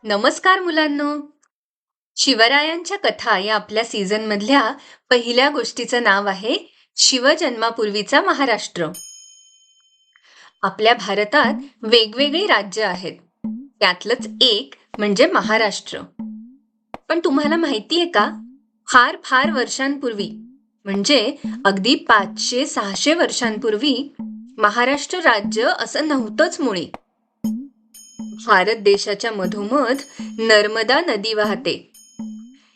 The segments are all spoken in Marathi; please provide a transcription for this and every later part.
नमस्कार मुलांनो. शिवरायांच्या कथा या आपल्या सीझन मधल्या पहिल्या गोष्टीचं नाव आहे शिवजन्मापूर्वीचा महाराष्ट्र. आपल्या भारतात वेगवेगळी राज्य आहेत, त्यातलंच एक म्हणजे महाराष्ट्र. पण तुम्हाला माहितीये का, फार फार वर्षांपूर्वी म्हणजे अगदी 500-600 वर्षांपूर्वी महाराष्ट्र राज्य असं नव्हतंच मुळी. भारत देशाच्या मधोमध नर्मदा नदी वाहते.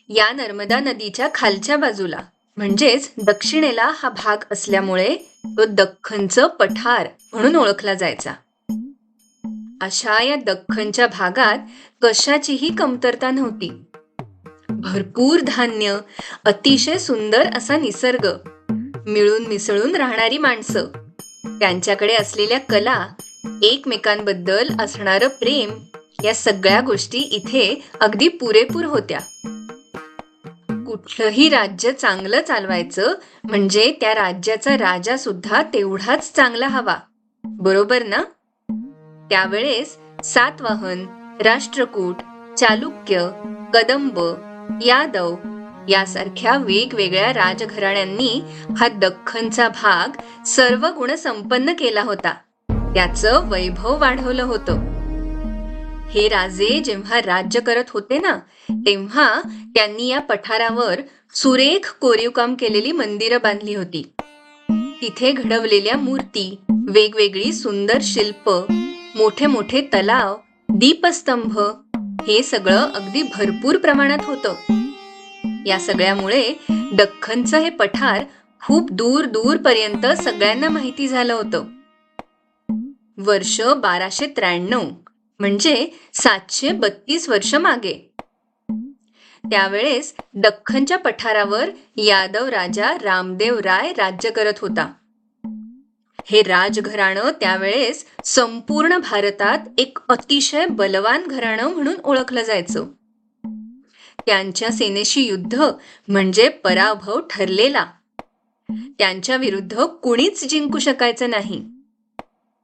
या नर्मदा नदीच्या खालच्या बाजूला म्हणजेच दक्षिणेला हा भाग असल्यामुळे तो दख्खनचं पठार म्हणून ओळखला जायचा. अशा या दख्खनच्या भागात कशाचीही कमतरता नव्हती. भरपूर धान्य, अतिशय सुंदर असा निसर्ग, मिळून मिसळून राहणारी माणसं, त्यांच्याकडे असलेल्या कला, एकमेकांबद्दल असणारं प्रेम, या सगळ्या गोष्टी इथे अगदी पुरेपूर होत्या. कुठलंही राज्य चांगलं चालवायचं म्हणजे त्या राज्याचा राजा सुद्धा तेवढाच चांगला हवा, बरोबर ना? त्यावेळेस सातवाहन, राष्ट्रकूट, चालुक्य, कदंब, यादव यासारख्या वेगवेगळ्या राजघराण्यांनी हा दख्खनचा भाग सर्व गुण संपन्न केला होता. त्याचं वैभव वाढवलं होतं. हे राजे जेव्हा राज्य करत होते ना, तेव्हा त्यांनी या पठारावर सुरेख कोरीवकाम केलेली मंदिरं बांधली होती. तिथे घडवलेल्या मूर्ती, वेगवेगळी सुंदर शिल्प, मोठे मोठे तलाव, दीपस्तंभ, हे सगळं अगदी भरपूर प्रमाणात होतं. या सगळ्यामुळे दख्खनचं हे पठार खूप दूर दूर पर्यंत सगळ्यांना माहिती झालं होतं. वर्ष 1293 म्हणजे 732 वर्ष मागे. त्यावेळेस दख्खनच्या पठारावर यादव राजा रामदेव राय राज्य करत होता. हे राजघराणं त्यावेळेस संपूर्ण भारतात एक अतिशय बलवान घराणं म्हणून ओळखलं जायचं. त्यांच्या सेनेशी युद्ध म्हणजे पराभव ठरलेला. त्यांच्या विरुद्ध कुणीच जिंकू शकायचं नाही.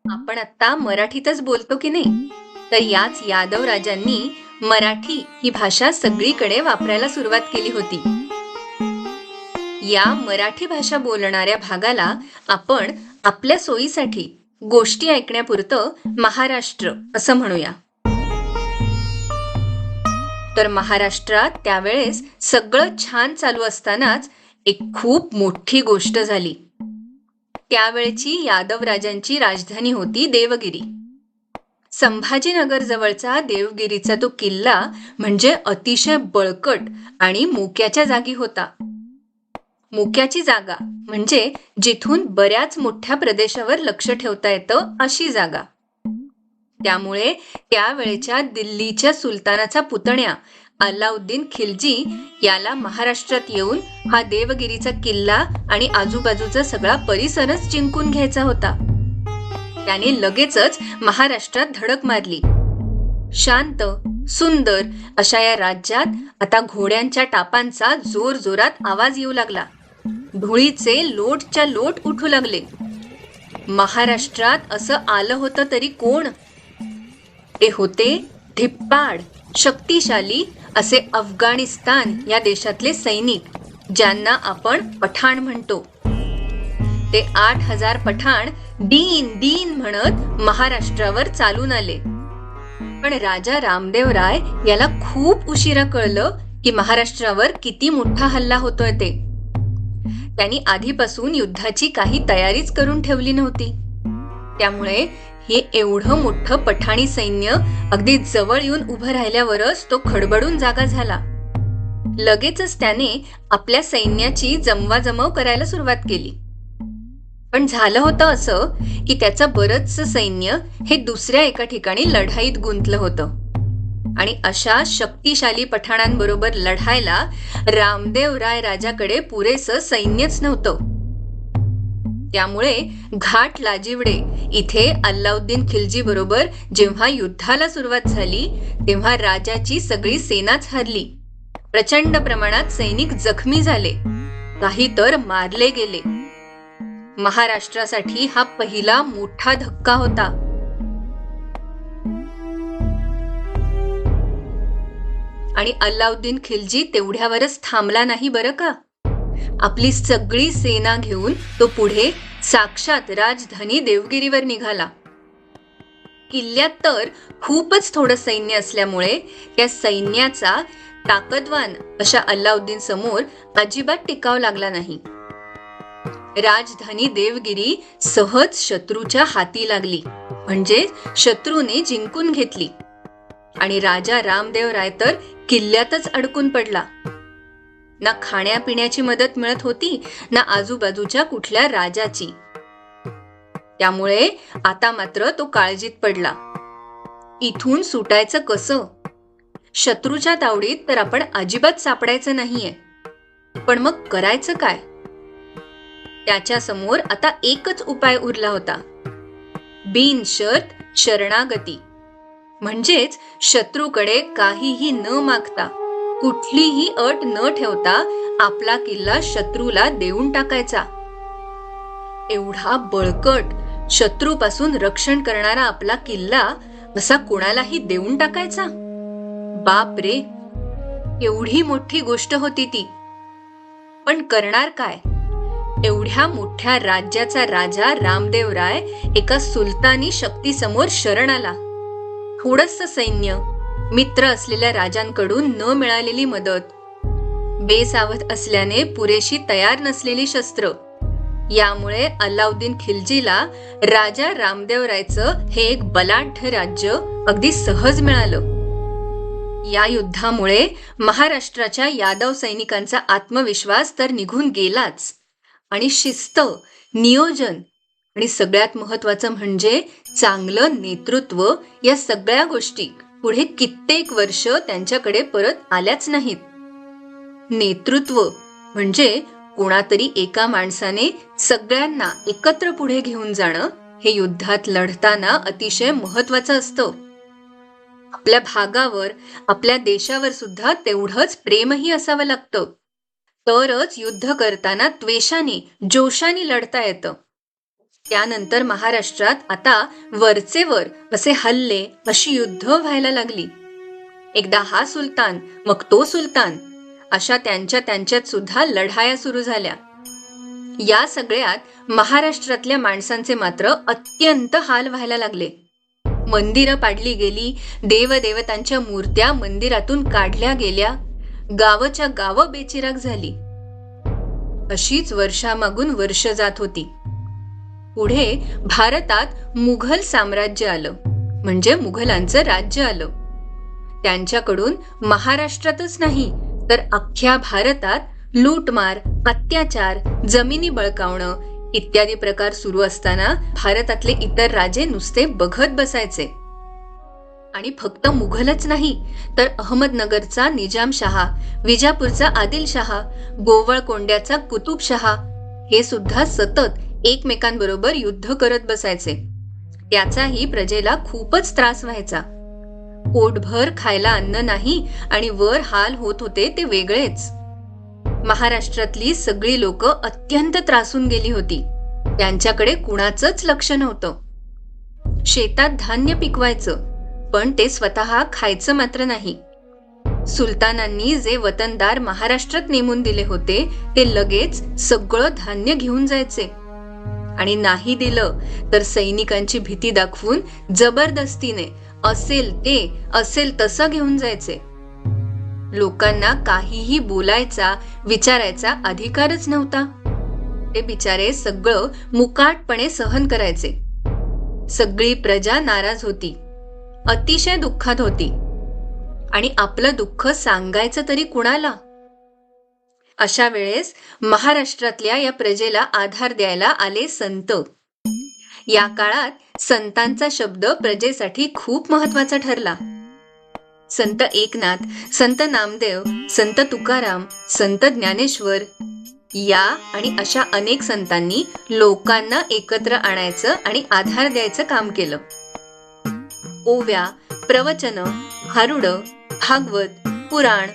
आपण आता मराठीतच बोलतो की नाही, तर याच यादव राजांनी मराठी ही भाषा सगळीकडे वापरायला सुरुवात केली होती. या मराठी भाषा बोलणाऱ्या भागाला आपण आपल्या सोयीसाठी गोष्टी ऐकण्यापुरतं महाराष्ट्र असं म्हणूया. तर महाराष्ट्रात त्यावेळेस सगळं छान चालू असतानाच एक खूप मोठी गोष्ट झाली. त्यावेळची यादव राजांची राजधानी होती देवगिरी. संभाजीनगर जवळचा देवगिरीचा तो किल्ला म्हणजे अतिशय बळकट आणि मोक्याच्या जागी होता. मोक्याची जागा म्हणजे जिथून बऱ्याच मोठ्या प्रदेशावर लक्ष ठेवता येतं अशी जागा. त्यामुळे त्यावेळेच्या दिल्लीच्या सुलतानाचा पुतण्या अल्लाउद्दीन खिल्जी याला महाराष्ट्रात येऊन हा देवगिरीचा किल्ला आणि आजूबाजूचा सगळा परिसरच जिंकून घ्यायचा होता. त्याने लगेचच महाराष्ट्रात धडक मारली. शांत सुंदर अशा या राज्यात आता घोड्यांच्या टापांचा जोर जोरात आवाज येऊ लागला. धुळीचे लोटच्या लोट उठू लागले. महाराष्ट्रात असं आलं होतं तरी कोण? ते होते धिप्पाड, शक्तिशाली असे अफगाणिस्तान या देशातले सैनिक, ज्यांना आपण पठाण म्हणतो. ते 8000 पठाण दीन दीन म्हणत महाराष्ट्रावर चालून आले. पण राजा रामदेव राय याला खूप उशिरा कळलं की महाराष्ट्रावर किती मोठा हल्ला होतोय ते. त्यांनी आधीपासून युद्धाची काही तयारीच करून ठेवली नव्हती. त्यामुळे हे एवढं मोठं पठाणी सैन्य अगदी जवळ येऊन उभं राहिल्यावरच तो खडबडून जागा झाला. लगेचच त्याने आपल्या सैन्याची जमवाजमव करायला सुरुवात केली. पण झालं होतं असं की त्याचं बरंचसं सैन्य हे दुसऱ्या एका ठिकाणी लढाईत गुंतलं होतं. आणि अशा शक्तिशाली पठाणांबरोबर लढायला रामदेव राय राजाकडे पुरेसं सैन्यच नव्हतं. त्यामुळे घाट लाजिवडे इथे अल्लाउद्दीन खिल्जी बरोबर जेव्हा युद्धाला सुरुवात झाली, तेव्हा राजाची सगळी सेनाच हरली. प्रचंड प्रमाणात सैनिक जखमी झाले, काही तर मारले गेले. महाराष्ट्रासाठी हा पहिला मोठा धक्का होता. आणि अल्लाउद्दीन खिलजी तेवढ्यावरच थांबला नाही बरं का. आपली सगळी सेना घेऊन तो पुढे साक्षात राजधानी देवगिरीवर निघाला. किल्ल्यात तर खूपच थोडं सैन्य असल्यामुळे त्या सैन्याचा ताकदवान अशा अल्लाउद्दीन समोर अजिबात टिकाव लागला नाही. राजधानी देवगिरी सहज शत्रूच्या हाती लागली, म्हणजे शत्रूने जिंकून घेतली. आणि राजा रामदेव राय तर किल्ल्यातच अडकून पडला. ना खाण्यापिण्याची मदत मिळत होती, ना आजूबाजूच्या कुठल्या राजाची. त्यामुळे आता मात्र तो काळजीत पडला. इथून सुटायचं कसं? शत्रूच्या तावडीत तर आपण अजिबात सापडायचं नाहीये, पण मग करायचं काय? त्याच्या समोर आता एकच उपाय उरला होता, बिनशर्त शरणागती. म्हणजेच शत्रूकडे काहीही न मागता, कुठलीही अट न ठेवता आपला किल्ला शत्रूला देऊन टाकायचा. एवढा बळकट, शत्रूपासून रक्षण करणारा आपला किल्ला असा कोणालाही देऊन टाकायचा? बाप रे, एवढी मोठी गोष्ट होती ती. पण करणार काय? एवढ्या मोठ्या राज्याचा राजा रामदेव राय एका सुलतानी शक्तीसमोर शरण आला. थोडंसं सैन्य, मित्र असलेल्या राजांकडून न मिळालेली मदत, बेसावध असल्याने पुरेशी तयार नसलेली शस्त्र, यामुळे अल्लाउद्दीन खिलजीला राजा रामदेव रायचं हे एक बलाढ्य राज्य अगदी सहज मिळालं. या युद्धामुळे महाराष्ट्राच्या यादव सैनिकांचा आत्मविश्वास तर निघून गेलाच, आणि शिस्त, नियोजन आणि सगळ्यात महत्वाचं म्हणजे चांगलं नेतृत्व, या सगळ्या गोष्टी पुढे कित्येक वर्ष त्यांच्याकडे परत आल्याच नाहीत. नेतृत्व म्हणजे कोणातरी एका माणसाने सगळ्यांना एकत्र पुढे घेऊन जाणं, हे युद्धात लढताना अतिशय महत्वाचं असतं. आपल्या भागावर, आपल्या देशावर सुद्धा तेवढंच प्रेमही असावं लागतं. तरच युद्ध करताना त्वेषाने, जोशाने लढता येतं. त्यानंतर महाराष्ट्रात आता वरचेवर असे हल्ले, अशी युद्ध व्हायला लागली. एकदा हा सुलतान, मग तो सुलतान, अशा त्यांच्यात सुद्धा लढाया सुरू झाल्या. या सगळ्यात महाराष्ट्रातल्या माणसांचे मात्र अत्यंत हाल व्हायला लागले. मंदिरं पाडली गेली, देवदेवतांच्या मूर्त्या मंदिरातून काढल्या गेल्या, गावच्या गावं बेचिराग झाली. अशीच वर्षामागून वर्ष जात होती. पुढे भारतात मुघल साम्राज्य आलं, म्हणजे मुघलांचं राज्य आलं. त्यांच्याकडून महाराष्ट्रातच नाही तर अख्ख्या भारतात लूटमार, अत्याचार, जमिनी बळकावणं इत्यादी प्रकार सुरू असताना भारतातले इतर राजे नुसते बघत बसायचे. आणि फक्त मुघलच नाही तर अहमदनगरचा निजामशहा, विजापूरचा आदिलशहा, गोवळकोंड्याचा कुतुबशहा हे सुद्धा सतत एकमेकांबरोबर युद्ध करत बसायचे. त्याचाही प्रजेला खूपच त्रास व्हायचा. पोटभर खायला अन्न नाही आणि वर हाल होत होते ते वेगळेच. महाराष्ट्रातली सगळी लोक अत्यंत त्रासून गेली होती. त्यांच्याकडे कुणाचंच लक्ष नव्हतं. शेतात धान्य पिकवायचं, पण ते स्वतः खायचं मात्र नाही. सुलतानांनी जे वतनदार महाराष्ट्रात नेमून दिले होते ते लगेच सगळं धान्य घेऊन जायचे, आणि नाही दिलं तर सैनिकांची भीती दाखवून जबरदस्तीने असेल तसं घेऊन जायचे. लोकांना काहीही बोलायचा, विचारायचा अधिकारच नव्हता. ते बिचारे सगळं मुकाटपणे सहन करायचे. सगळी प्रजा नाराज होती, अतिशय दुःखात होती, आणि आपलं दुःख सांगायचं तरी कुणाला? अशा वेळेस महाराष्ट्रातल्या या प्रजेला आधार द्यायला आले संत. या काळात संतांचा शब्द प्रजेसाठी खूप महत्वाचा ठरला. संत एकनाथ, संत नामदेव, संत तुकाराम, संत ज्ञानेश्वर या आणि अशा अनेक संतांनी लोकांना एकत्र आणायचं आणि आधार द्यायचं काम केलं. ओव्या, प्रवचन, भारुड, भागवत, पुराण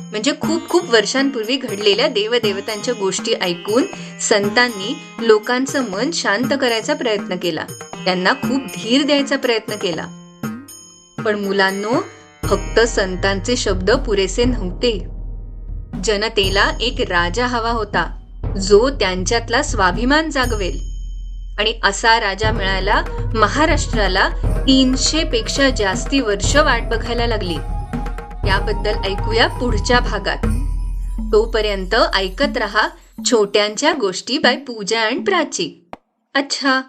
म्हणजे खूप खूप वर्षांपूर्वी घडलेल्या देवदेवतांच्या गोष्टी ऐकून संतांनी लोकांचं मन शांत करायचा प्रयत्न केला. त्यांना खूप धीर द्यायचा प्रयत्न केला. पण मुलांनो, फक्त संतांचे शब्द पुरेसे नव्हते. जनतेला एक राजा हवा होता, जो त्यांच्यातला स्वाभिमान जागवेल. आणि असा राजा मिळायला महाराष्ट्राला 300 पेक्षा जास्ती वर्ष वाट बघायला लागली. याबद्दल ऐकूया पुढच्या भागात. तोपर्यंत ऐकत रहा छोट्यांच्या गोष्टी बाय पूजा आणि प्राची. अच्छा.